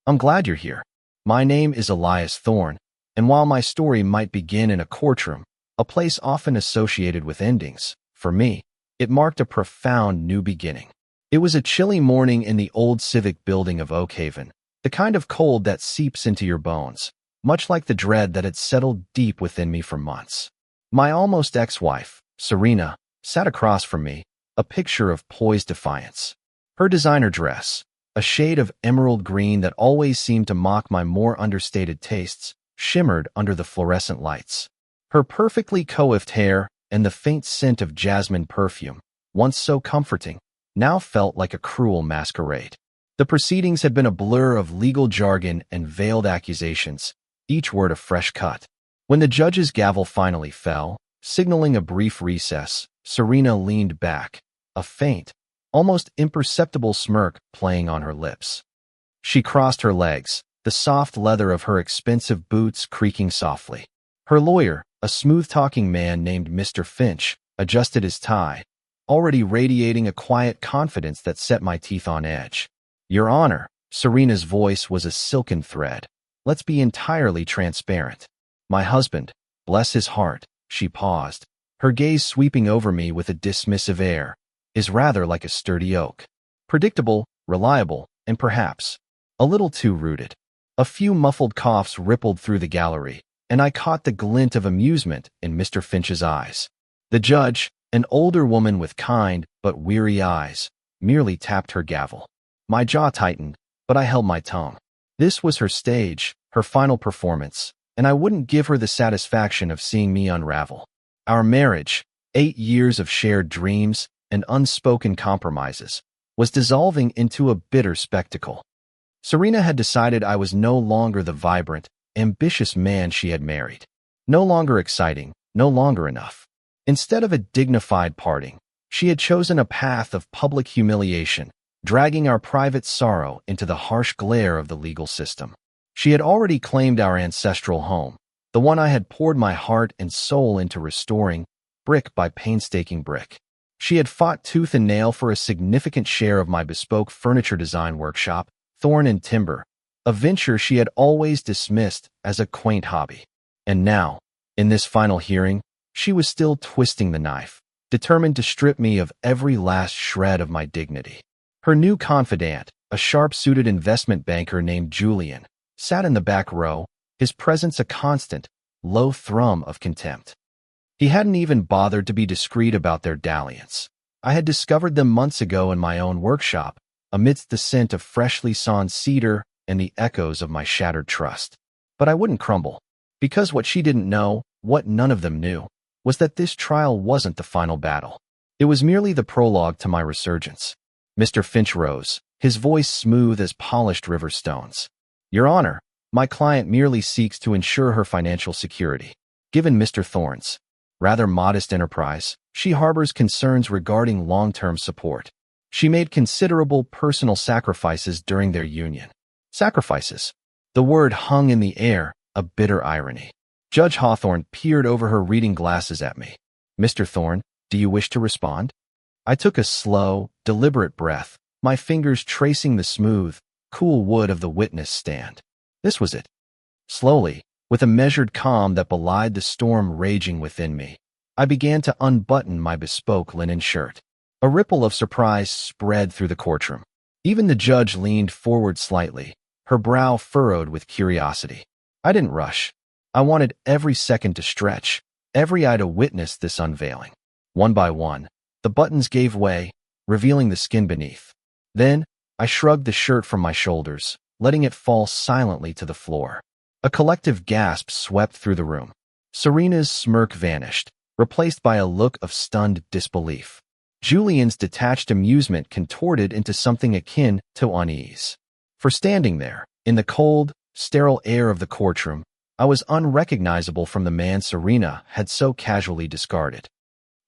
I'm glad you're here. My name is Elias Thorne, and while my story might begin in a courtroom, a place often associated with endings, for me, it marked a profound new beginning. It was a chilly morning in the old civic building of Oak Haven, the kind of cold that seeps into your bones, much like the dread that had settled deep within me for months. My almost ex-wife, Serena, sat across from me, a picture of poised defiance. Her designer dress, a shade of emerald green that always seemed to mock my more understated tastes, shimmered under the fluorescent lights. Her perfectly coiffed hair and the faint scent of jasmine perfume, once so comforting, now felt like a cruel masquerade. The proceedings had been a blur of legal jargon and veiled accusations, each word a fresh cut. When the judge's gavel finally fell, signaling a brief recess, Serena leaned back, a faint, almost imperceptible smirk playing on her lips. She crossed her legs, the soft leather of her expensive boots creaking softly. Her lawyer, a smooth-talking man named Mr. Finch, adjusted his tie, already radiating a quiet confidence that set my teeth on edge. Your Honor, Serena's voice was a silken thread. Let's be entirely transparent. My husband, bless his heart, she paused, her gaze sweeping over me with a dismissive air, is rather like a sturdy oak. Predictable, reliable, and perhaps a little too rooted. A few muffled coughs rippled through the gallery, and I caught the glint of amusement in Mr. Finch's eyes. The judge, an older woman with kind but weary eyes, merely tapped her gavel. My jaw tightened, but I held my tongue. This was her stage, her final performance, and I wouldn't give her the satisfaction of seeing me unravel. Our marriage, 8 years of shared dreams and unspoken compromises, was dissolving into a bitter spectacle. Serena had decided I was no longer the vibrant, ambitious man she had married. No longer exciting, no longer enough. Instead of a dignified parting, she had chosen a path of public humiliation, dragging our private sorrow into the harsh glare of the legal system. She had already claimed our ancestral home, the one I had poured my heart and soul into restoring, brick by painstaking brick. She had fought tooth and nail for a significant share of my bespoke furniture design workshop, Thorne and Timber, a venture she had always dismissed as a quaint hobby. And now, in this final hearing, she was still twisting the knife, determined to strip me of every last shred of my dignity. Her new confidant, a sharp-suited investment banker named Julian, sat in the back row, his presence a constant, low thrum of contempt. He hadn't even bothered to be discreet about their dalliance. I had discovered them months ago in my own workshop, amidst the scent of freshly sawn cedar and the echoes of my shattered trust. But I wouldn't crumble, because what she didn't know, what none of them knew, was that this trial wasn't the final battle. It was merely the prologue to my resurgence. Mr. Finch rose, his voice smooth as polished river stones. Your Honor, my client merely seeks to ensure her financial security. Given Mr. Thorne's rather modest enterprise, she harbors concerns regarding long-term support. She made considerable personal sacrifices during their union. Sacrifices. The word hung in the air, a bitter irony. Judge Hawthorne peered over her reading glasses at me. Mr. Thorne, do you wish to respond? I took a slow, deliberate breath, my fingers tracing the smooth, cool wood of the witness stand. This was it. Slowly, with a measured calm that belied the storm raging within me, I began to unbutton my bespoke linen shirt. A ripple of surprise spread through the courtroom. Even the judge leaned forward slightly, her brow furrowed with curiosity. I didn't rush. I wanted every second to stretch, every eye to witness this unveiling. One by one, the buttons gave way, revealing the skin beneath. Then, I shrugged the shirt from my shoulders, letting it fall silently to the floor. A collective gasp swept through the room. Serena's smirk vanished, replaced by a look of stunned disbelief. Julian's detached amusement contorted into something akin to unease. For standing there, in the cold, sterile air of the courtroom, I was unrecognizable from the man Serena had so casually discarded.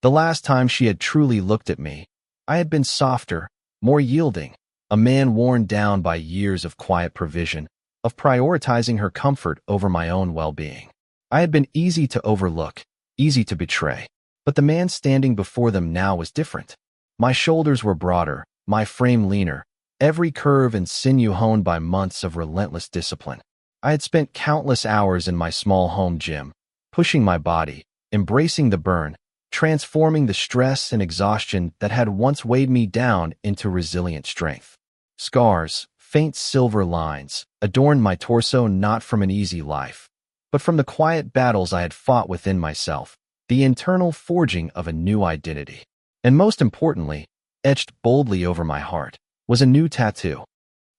The last time she had truly looked at me, I had been softer, more yielding, a man worn down by years of quiet provision, of prioritizing her comfort over my own well-being. I had been easy to overlook, easy to betray, but the man standing before them now was different. My shoulders were broader, my frame leaner, every curve and sinew honed by months of relentless discipline. I had spent countless hours in my small home gym, pushing my body, embracing the burn, transforming the stress and exhaustion that had once weighed me down into resilient strength. Scars, faint silver lines, adorned my torso not from an easy life, but from the quiet battles I had fought within myself, the internal forging of a new identity. And most importantly, etched boldly over my heart, was a new tattoo.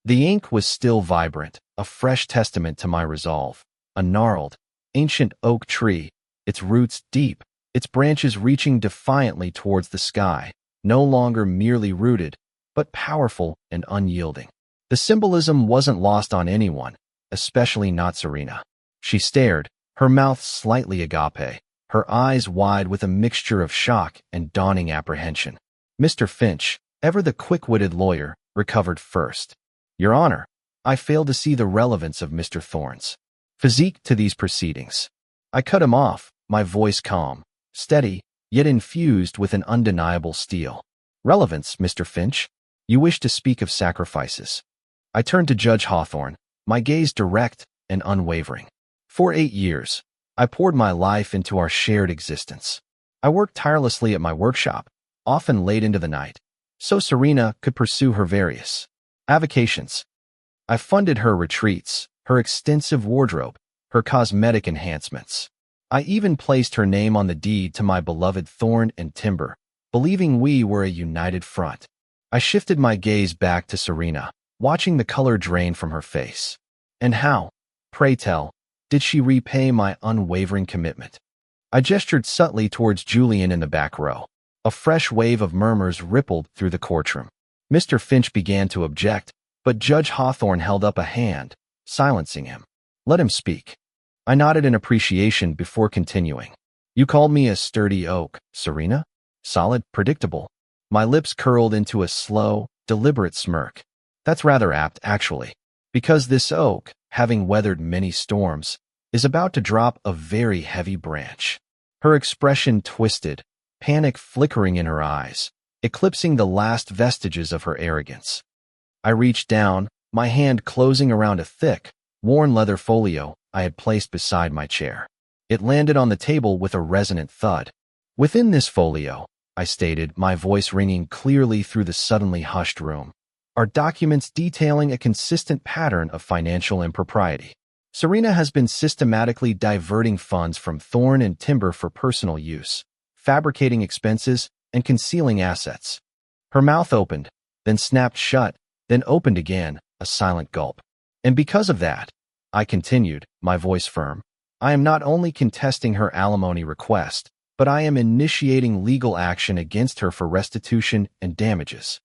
The ink was still vibrant, a fresh testament to my resolve. A gnarled, ancient oak tree, its roots deep, its branches reaching defiantly towards the sky, no longer merely rooted, but powerful and unyielding. The symbolism wasn't lost on anyone, especially not Serena. She stared, her mouth slightly agape, her eyes wide with a mixture of shock and dawning apprehension. Mr. Finch, ever the quick-witted lawyer, recovered first. Your Honor, I fail to see the relevance of Mr. Thorne's physique to these proceedings. I cut him off, my voice calm, steady, yet infused with an undeniable steel. Relevance, Mr. Finch? You wish to speak of sacrifices. I turned to Judge Hawthorne, my gaze direct and unwavering. For 8 years, I poured my life into our shared existence. I worked tirelessly at my workshop, often late into the night, so Serena could pursue her various avocations. I funded her retreats, her extensive wardrobe, her cosmetic enhancements. I even placed her name on the deed to my beloved Thorn and Timber, believing we were a united front. I shifted my gaze back to Serena, watching the color drain from her face. And how, pray tell, did she repay my unwavering commitment? I gestured subtly towards Julian in the back row. A fresh wave of murmurs rippled through the courtroom. Mr. Finch began to object, but Judge Hawthorne held up a hand, silencing him. Let him speak. I nodded in appreciation before continuing. You called me a sturdy oak, Serena? Solid, predictable. My lips curled into a slow, deliberate smirk. That's rather apt, actually, because this oak, having weathered many storms, is about to drop a very heavy branch. Her expression twisted, panic flickering in her eyes, eclipsing the last vestiges of her arrogance. I reached down, my hand closing around a thick, worn leather folio I had placed beside my chair. It landed on the table with a resonant thud. Within this folio, I stated, my voice ringing clearly through the suddenly hushed room, are documents detailing a consistent pattern of financial impropriety. Serena has been systematically diverting funds from Thorn and Timber for personal use, fabricating expenses, and concealing assets. Her mouth opened, then snapped shut, then opened again, a silent gulp. And because of that, I continued, my voice firm, I am not only contesting her alimony request, but I am initiating legal action against her for restitution and damages.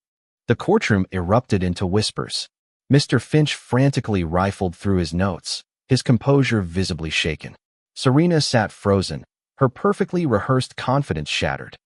The courtroom erupted into whispers. Mr. Finch frantically rifled through his notes, his composure visibly shaken. Serena sat frozen, her perfectly rehearsed confidence shattered.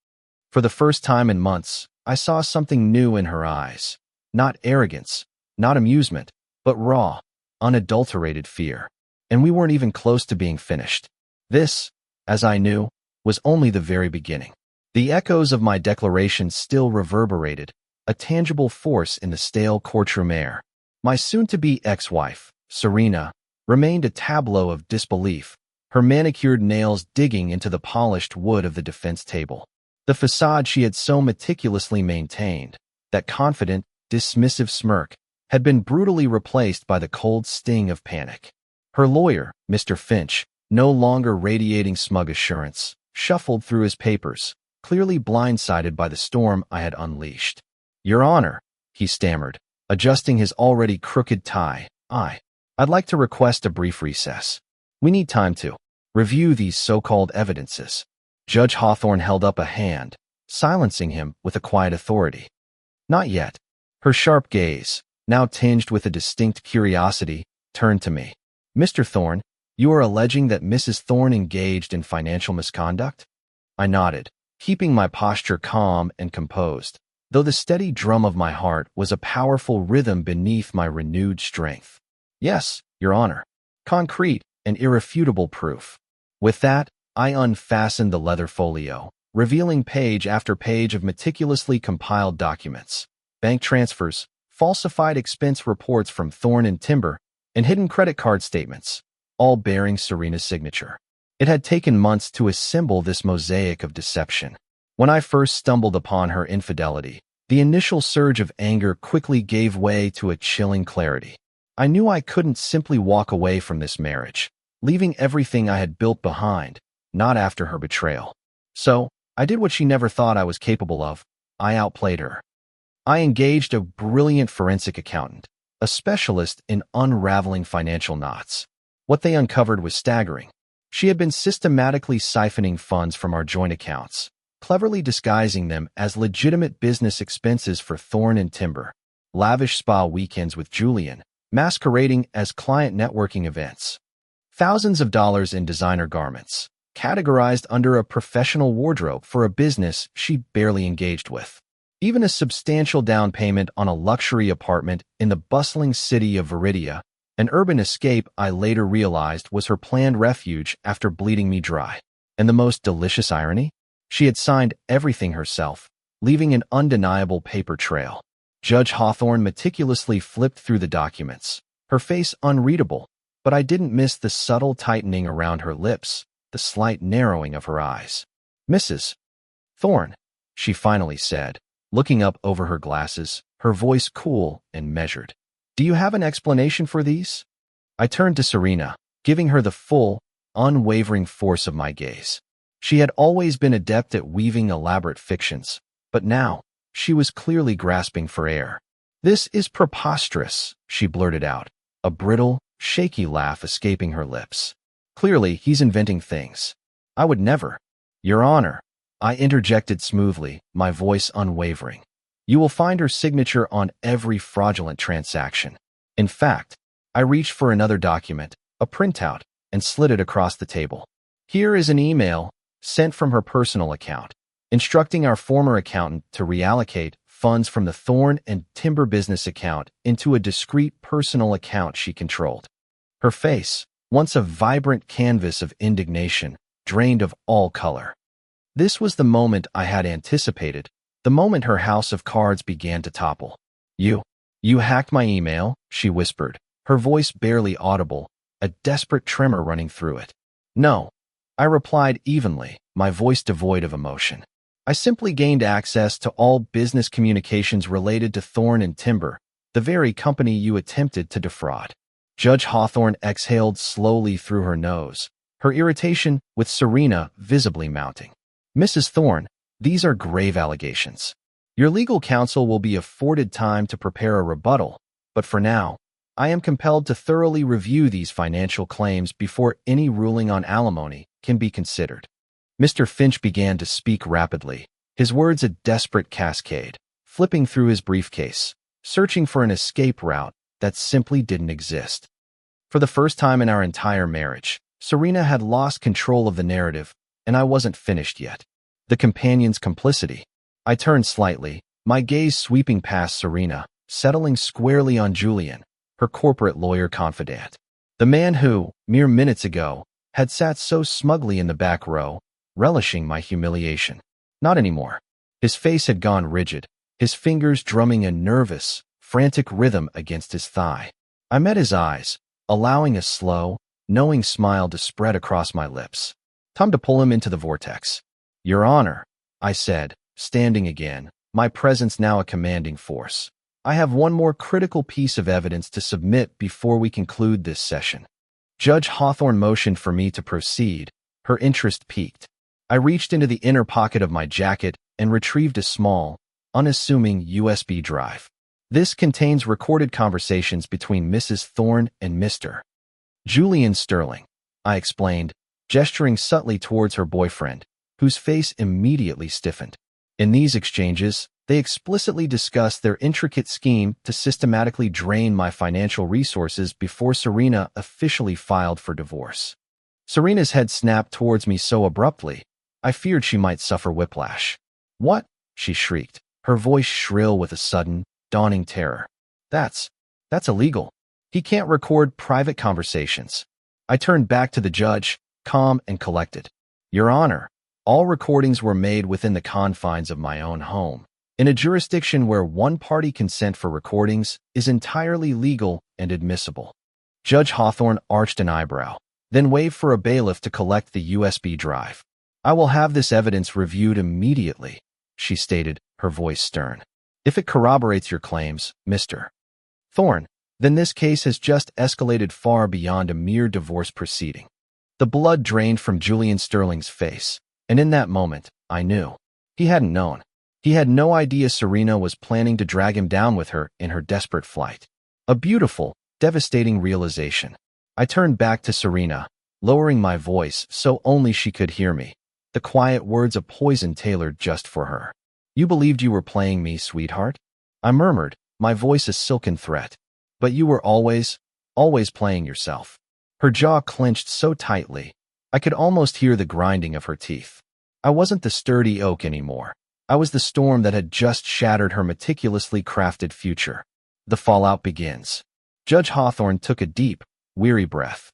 For the first time in months, I saw something new in her eyes. Not arrogance, not amusement, but raw, unadulterated fear. And we weren't even close to being finished. This, as I knew, was only the very beginning. The echoes of my declaration still reverberated, a tangible force in the stale courtroom air. My soon-to-be ex-wife, Serena, remained a tableau of disbelief, her manicured nails digging into the polished wood of the defense table. The facade she had so meticulously maintained, that confident, dismissive smirk, had been brutally replaced by the cold sting of panic. Her lawyer, Mr. Finch, no longer radiating smug assurance, shuffled through his papers, clearly blindsided by the storm I had unleashed. Your Honor, he stammered, adjusting his already crooked tie, I'd like to request a brief recess. We need time to review these so-called evidences. Judge Hawthorne held up a hand, silencing him with a quiet authority. Not yet. Her sharp gaze, now tinged with a distinct curiosity, turned to me. Mr. Thorne, you are alleging that Mrs. Thorne engaged in financial misconduct? I nodded, keeping my posture calm and composed, though the steady drum of my heart was a powerful rhythm beneath my renewed strength. Yes, Your Honor. Concrete and irrefutable proof. With that, I unfastened the leather folio, revealing page after page of meticulously compiled documents, bank transfers, falsified expense reports from Thorn and Timber, and hidden credit card statements, all bearing Serena's signature. It had taken months to assemble this mosaic of deception. When I first stumbled upon her infidelity, the initial surge of anger quickly gave way to a chilling clarity. I knew I couldn't simply walk away from this marriage, leaving everything I had built behind, not after her betrayal. So, I did what she never thought I was capable of. I outplayed her. I engaged a brilliant forensic accountant, a specialist in unraveling financial knots. What they uncovered was staggering. She had been systematically siphoning funds from our joint accounts, cleverly disguising them as legitimate business expenses for Thorn and Timber, lavish spa weekends with Julian, masquerading as client networking events, thousands of dollars in designer garments, categorized under a professional wardrobe for a business she barely engaged with. Even a substantial down payment on a luxury apartment in the bustling city of Viridia, an urban escape I later realized was her planned refuge after bleeding me dry. And the most delicious irony? She had signed everything herself, leaving an undeniable paper trail. Judge Hawthorne meticulously flipped through the documents, her face unreadable, but I didn't miss the subtle tightening around her lips, the slight narrowing of her eyes. "Mrs. Thorne," she finally said, looking up over her glasses, her voice cool and measured. "Do you have an explanation for these?" I turned to Serena, giving her the full, unwavering force of my gaze. She had always been adept at weaving elaborate fictions, but now, she was clearly grasping for air. "This is preposterous," she blurted out, a brittle, shaky laugh escaping her lips. "Clearly, he's inventing things. I would never." "Your Honor," I interjected smoothly, my voice unwavering. "You will find her signature on every fraudulent transaction." In fact, I reached for another document, a printout, and slid it across the table. "Here is an email sent from her personal account, instructing our former accountant to reallocate funds from the Thorn and Timber business account into a discrete personal account she controlled." Her face, once a vibrant canvas of indignation, drained of all color. This was the moment I had anticipated, the moment her house of cards began to topple. You hacked my email," she whispered, her voice barely audible, a desperate tremor running through it. "No," I replied evenly, my voice devoid of emotion. "I simply gained access to all business communications related to Thorn and Timber, the very company you attempted to defraud." Judge Hawthorne exhaled slowly through her nose, her irritation with Serena visibly mounting. "Mrs. Thorne, these are grave allegations. Your legal counsel will be afforded time to prepare a rebuttal, but for now, I am compelled to thoroughly review these financial claims before any ruling on alimony can be considered." Mr. Finch began to speak rapidly, his words a desperate cascade, flipping through his briefcase, searching for an escape route that simply didn't exist. For the first time in our entire marriage, Serena had lost control of the narrative, and I wasn't finished yet. The companion's complicity. I turned slightly, my gaze sweeping past Serena, settling squarely on Julian, her corporate lawyer confidant. The man who, mere minutes ago, had sat so smugly in the back row, relishing my humiliation. Not anymore. His face had gone rigid, his fingers drumming a nervous, frantic rhythm against his thigh. I met his eyes, allowing a slow, knowing smile to spread across my lips. Time to pull him into the vortex. "Your Honor," I said, standing again, my presence now a commanding force. "I have one more critical piece of evidence to submit before we conclude this session." Judge Hawthorne motioned for me to proceed, her interest piqued. I reached into the inner pocket of my jacket and retrieved a small, unassuming USB drive. "This contains recorded conversations between Mrs. Thorne and Mr. Julian Sterling," I explained, gesturing subtly towards her boyfriend, whose face immediately stiffened. "In these exchanges, they explicitly discussed their intricate scheme to systematically drain my financial resources before Serena officially filed for divorce." Serena's head snapped towards me so abruptly, I feared she might suffer whiplash. "What?" she shrieked, her voice shrill with a sudden, dawning terror. That's illegal. He can't record private conversations." I turned back to the judge, calm and collected. "Your Honor, all recordings were made within the confines of my own home, In a jurisdiction where one-party consent for recordings is entirely legal and admissible. Judge Hawthorne arched an eyebrow, then waved for a bailiff to collect the USB drive. I will have this evidence reviewed immediately, she stated, her voice stern. If it corroborates your claims, Mr. Thorne, then this case has just escalated far beyond a mere divorce proceeding. The blood drained from Julian Sterling's face, and in that moment, I knew. He hadn't known. He had no idea Serena was planning to drag him down with her in her desperate flight. A beautiful, devastating realization. I turned back to Serena, lowering my voice so only she could hear me. The quiet words of poison tailored just for her. You believed you were playing me, sweetheart? I murmured, my voice a silken threat. But you were always playing yourself. Her jaw clenched so tightly, I could almost hear the grinding of her teeth. I wasn't the sturdy oak anymore. I was the storm that had just shattered her meticulously crafted future. The fallout begins. Judge Hawthorne took a deep, weary breath.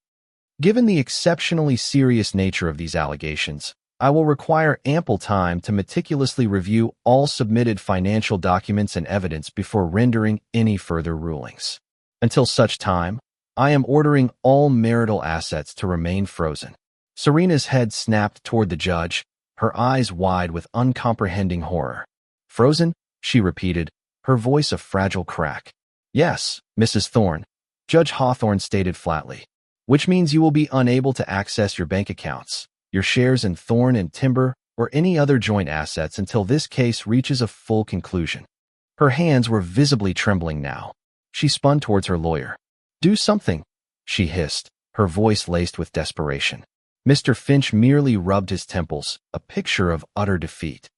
Given the exceptionally serious nature of these allegations, I will require ample time to meticulously review all submitted financial documents and evidence before rendering any further rulings. Until such time, I am ordering all marital assets to remain frozen. Serena's head snapped toward the judge, her eyes wide with uncomprehending horror. Frozen? She repeated, her voice a fragile crack. Yes, Mrs. Thorne, Judge Hawthorne stated flatly. Which means you will be unable to access your bank accounts, your shares in Thorne and Timber, or any other joint assets until this case reaches a full conclusion. Her hands were visibly trembling now. She spun towards her lawyer. Do something, she hissed, her voice laced with desperation. Mr. Finch merely rubbed his temples, a picture of utter defeat.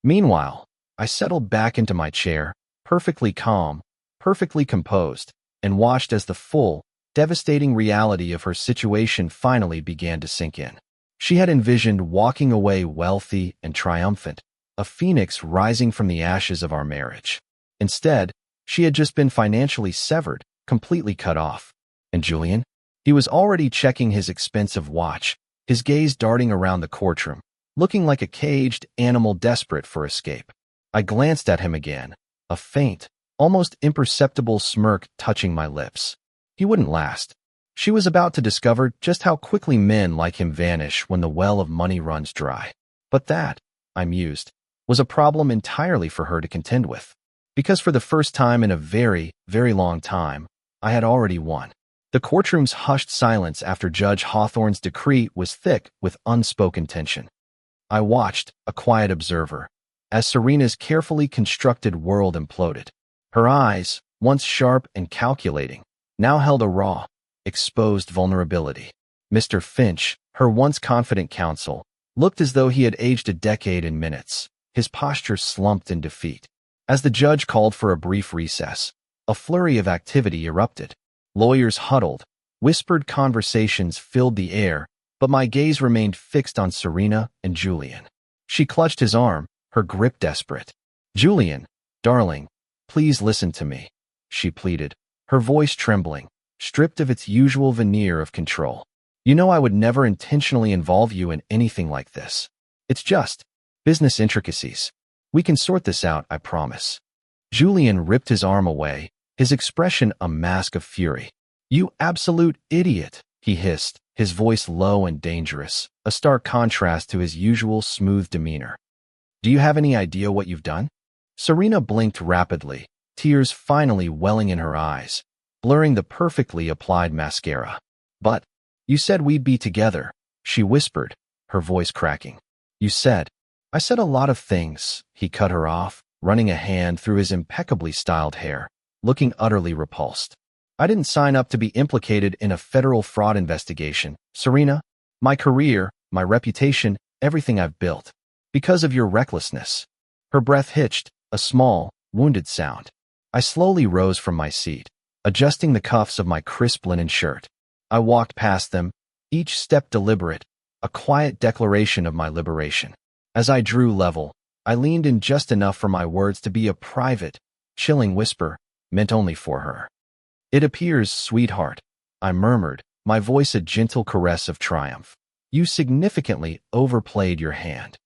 Meanwhile, I settled back into my chair, perfectly calm, perfectly composed, and watched as the full, devastating reality of her situation finally began to sink in. She had envisioned walking away wealthy and triumphant, a phoenix rising from the ashes of our marriage. Instead, she had just been financially severed, completely cut off. And Julian? He was already checking his expensive watch, his gaze darting around the courtroom, looking like a caged animal desperate for escape. I glanced at him again, a faint, almost imperceptible smirk touching my lips. He wouldn't last. She was about to discover just how quickly men like him vanish when the well of money runs dry. But that, I mused, was a problem entirely for her to contend with. Because for the first time in a very, very long time, I had already won. The courtroom's hushed silence after Judge Hawthorne's decree was thick with unspoken tension. I watched, a quiet observer, as Serena's carefully constructed world imploded. Her eyes, once sharp and calculating, now held a raw, exposed vulnerability. Mr. Finch, her once confident counsel, looked as though he had aged a decade in minutes, his posture slumped in defeat. As the judge called for a brief recess, a flurry of activity erupted. Lawyers huddled, whispered conversations filled the air, but my gaze remained fixed on Serena and Julian. She clutched his arm, her grip desperate. Julian, darling, please listen to me, she pleaded, her voice trembling, stripped of its usual veneer of control. You know I would never intentionally involve you in anything like this. It's just business intricacies. We can sort this out, I promise. Julian ripped his arm away, his expression a mask of fury. You absolute idiot, he hissed, his voice low and dangerous, a stark contrast to his usual smooth demeanor. Do you have any idea what you've done? Serena blinked rapidly, tears finally welling in her eyes, blurring the perfectly applied mascara. But, you said we'd be together, she whispered, her voice cracking. You said. I said a lot of things, he cut her off, running a hand through his impeccably styled hair, looking utterly repulsed. I didn't sign up to be implicated in a federal fraud investigation, Serena. My career, my reputation, everything I've built. Because of your recklessness. Her breath hitched, a small, wounded sound. I slowly rose from my seat, adjusting the cuffs of my crisp linen shirt. I walked past them, each step deliberate, a quiet declaration of my liberation. As I drew level, I leaned in just enough for my words to be a private, chilling whisper, meant only for her. It appears, sweetheart, I murmured, my voice a gentle caress of triumph. You significantly overplayed your hand.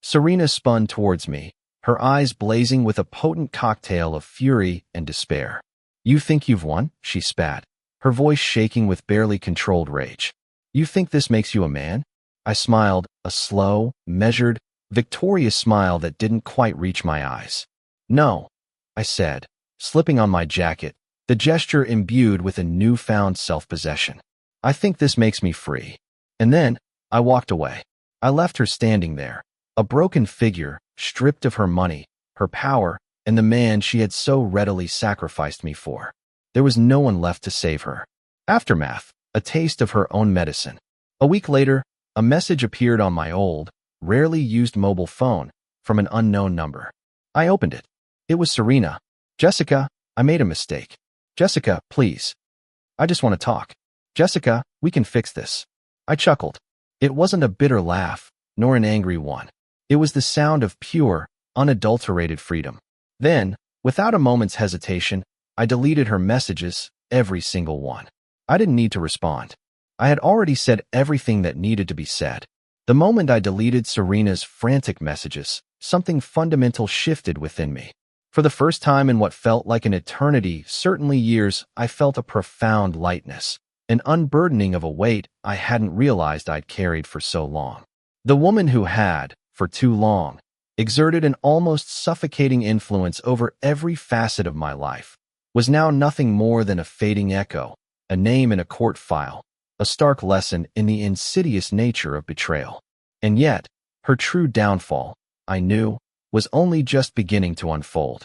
Serena spun towards me, her eyes blazing with a potent cocktail of fury and despair. "You think you've won?" she spat, her voice shaking with barely controlled rage. "You think this makes you a man?" I smiled, a slow, measured, victorious smile that didn't quite reach my eyes. "No," I said, slipping on my jacket, the gesture imbued with a newfound self-possession. "I think this makes me free." And then, I walked away. I left her standing there, a broken figure, stripped of her money, her power, and the man she had so readily sacrificed me for. There was no one left to save her. Aftermath, a taste of her own medicine. A week later, a message appeared on my old, rarely used mobile phone from an unknown number. I opened it. It was Serena. "Jessica, I made a mistake. Jessica, please. I just want to talk. Jessica, we can fix this." I chuckled. It wasn't a bitter laugh, nor an angry one. It was the sound of pure, unadulterated freedom. Then, without a moment's hesitation, I deleted her messages, every single one. I didn't need to respond. I had already said everything that needed to be said. The moment I deleted Serena's frantic messages, something fundamental shifted within me. For the first time in what felt like an eternity, certainly years, I felt a profound lightness, an unburdening of a weight I hadn't realized I'd carried for so long. The woman who had, for too long, exerted an almost suffocating influence over every facet of my life, was now nothing more than a fading echo, a name in a court file, a stark lesson in the insidious nature of betrayal. And yet, her true downfall, I knew, was only just beginning to unfold.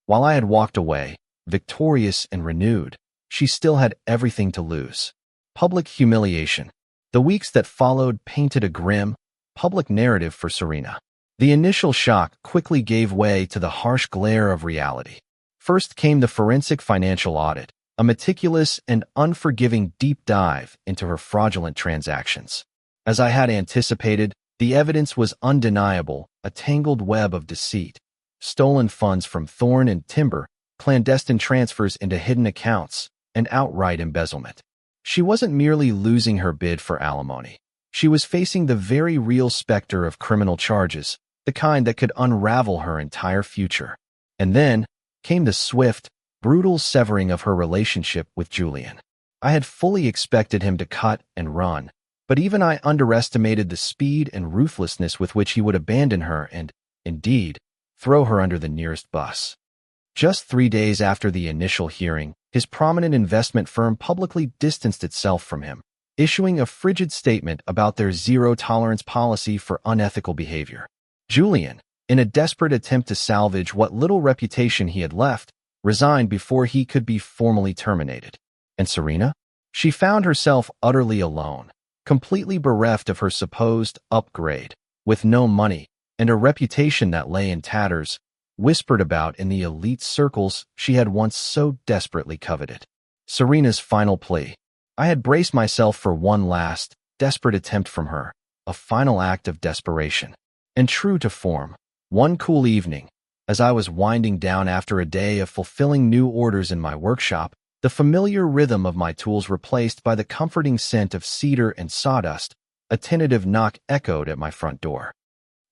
While I had walked away, victorious and renewed, she still had everything to lose. Public humiliation. The weeks that followed painted a grim, public narrative for Serena. The initial shock quickly gave way to the harsh glare of reality. First came the forensic financial audit, a meticulous and unforgiving deep dive into her fraudulent transactions. As I had anticipated, the evidence was undeniable, a tangled web of deceit. Stolen funds from Thorn and Timber, clandestine transfers into hidden accounts, and outright embezzlement. She wasn't merely losing her bid for alimony. She was facing the very real specter of criminal charges, the kind that could unravel her entire future. And then came the swift, brutal severing of her relationship with Julian. I had fully expected him to cut and run, but even I underestimated the speed and ruthlessness with which he would abandon her and, indeed, throw her under the nearest bus. Just 3 days after the initial hearing, his prominent investment firm publicly distanced itself from him, issuing a frigid statement about their zero-tolerance policy for unethical behavior. Julian, in a desperate attempt to salvage what little reputation he had left, resigned before he could be formally terminated. And Serena? She found herself utterly alone, completely bereft of her supposed upgrade, with no money, and a reputation that lay in tatters, whispered about in the elite circles she had once so desperately coveted. Serena's final plea. I had braced myself for one last, desperate attempt from her, a final act of desperation. And true to form, one cool evening, as I was winding down after a day of fulfilling new orders in my workshop, the familiar rhythm of my tools replaced by the comforting scent of cedar and sawdust, a tentative knock echoed at my front door.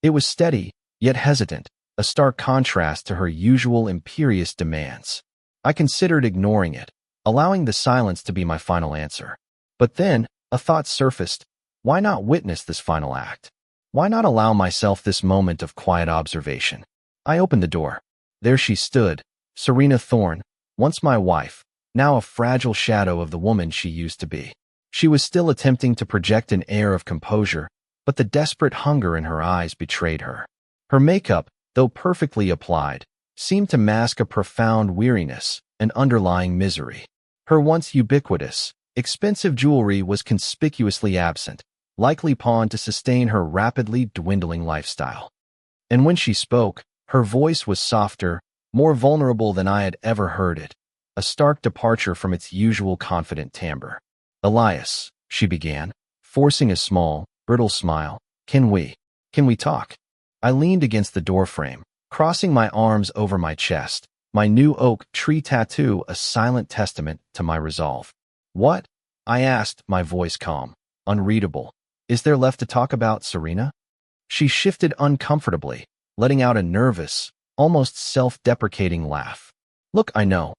It was steady, yet hesitant, a stark contrast to her usual imperious demands. I considered ignoring it, allowing the silence to be my final answer. But then, a thought surfaced. Why not witness this final act? Why not allow myself this moment of quiet observation? I opened the door. There she stood, Serena Thorn, once my wife, now a fragile shadow of the woman she used to be. She was still attempting to project an air of composure, but the desperate hunger in her eyes betrayed her. Her makeup, though perfectly applied, seemed to mask a profound weariness, an underlying misery. Her once ubiquitous, expensive jewelry was conspicuously absent, likely pawned to sustain her rapidly dwindling lifestyle. And when she spoke, her voice was softer, more vulnerable than I had ever heard it, a stark departure from its usual confident timbre. "Elias," she began, forcing a small, brittle smile, Can we talk?" I leaned against the doorframe, crossing my arms over my chest, my new oak tree tattoo a silent testament to my resolve. "What?" I asked, my voice calm, unreadable. "Is there left to talk about, Serena?" She shifted uncomfortably, letting out a nervous, almost self-deprecating laugh. Look, I know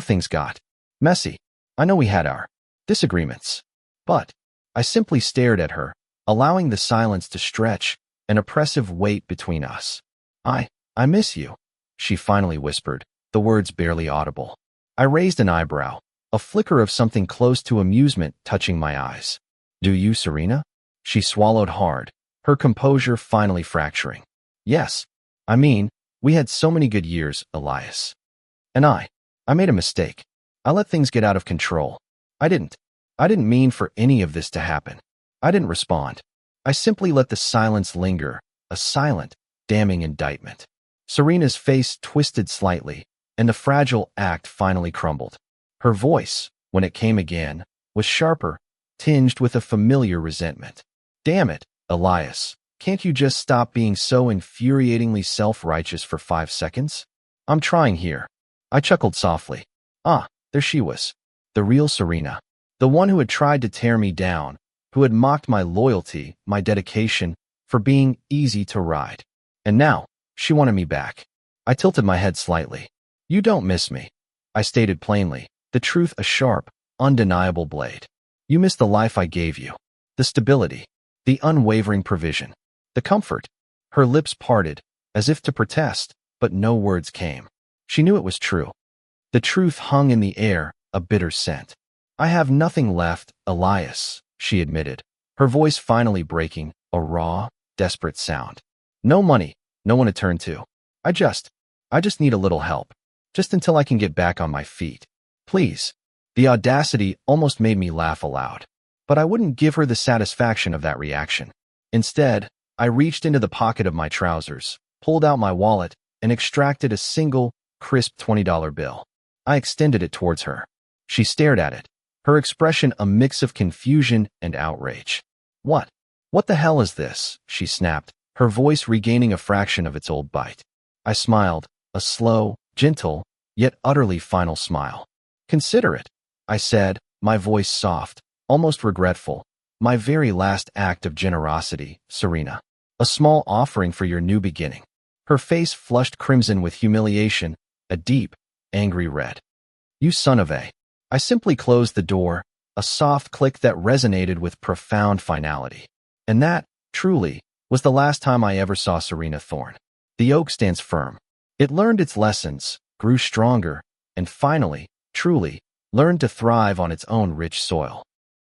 things got messy. I know we had our disagreements. But I simply stared at her, allowing the silence to stretch, an oppressive weight between us. I miss you, she finally whispered, the words barely audible. I raised an eyebrow, a flicker of something close to amusement touching my eyes. Do you, Serena? She swallowed hard, her composure finally fracturing. Yes. I mean, we had so many good years, Elias. And I made a mistake. I let things get out of control. I didn't mean for any of this to happen. I didn't respond. I simply let the silence linger, a silent, damning indictment. Serena's face twisted slightly, and the fragile act finally crumbled. Her voice, when it came again, was sharper, tinged with a familiar resentment. Damn it, Elias. Can't you just stop being so infuriatingly self-righteous for 5 seconds? I'm trying here. I chuckled softly. Ah, there she was. The real Serena. The one who had tried to tear me down, who had mocked my loyalty, my dedication, for being easy to ride. And now, she wanted me back. I tilted my head slightly. You don't miss me, I stated plainly, the truth a sharp, undeniable blade. You miss the life I gave you, the stability, the unwavering provision, the comfort. Her lips parted, as if to protest, but no words came. She knew it was true. The truth hung in the air, a bitter scent. I have nothing left, Elias, she admitted, her voice finally breaking, a raw, desperate sound. No money, no one to turn to. I just need a little help, just until I can get back on my feet. Please. The audacity almost made me laugh aloud. But I wouldn't give her the satisfaction of that reaction. Instead, I reached into the pocket of my trousers, pulled out my wallet, and extracted a single, crisp $20 bill. I extended it towards her. She stared at it, her expression a mix of confusion and outrage. What the hell is this? She snapped, her voice regaining a fraction of its old bite. I smiled, a slow, gentle, yet utterly final smile. Consider it, I said, my voice soft, almost regretful. My very last act of generosity, Serena. A small offering for your new beginning. Her face flushed crimson with humiliation, a deep, angry red. You son of a. I simply closed the door, a soft click that resonated with profound finality. And that, truly, was the last time I ever saw Serena Thorne. The oak stands firm. It learned its lessons, grew stronger, and finally, truly, learned to thrive on its own rich soil.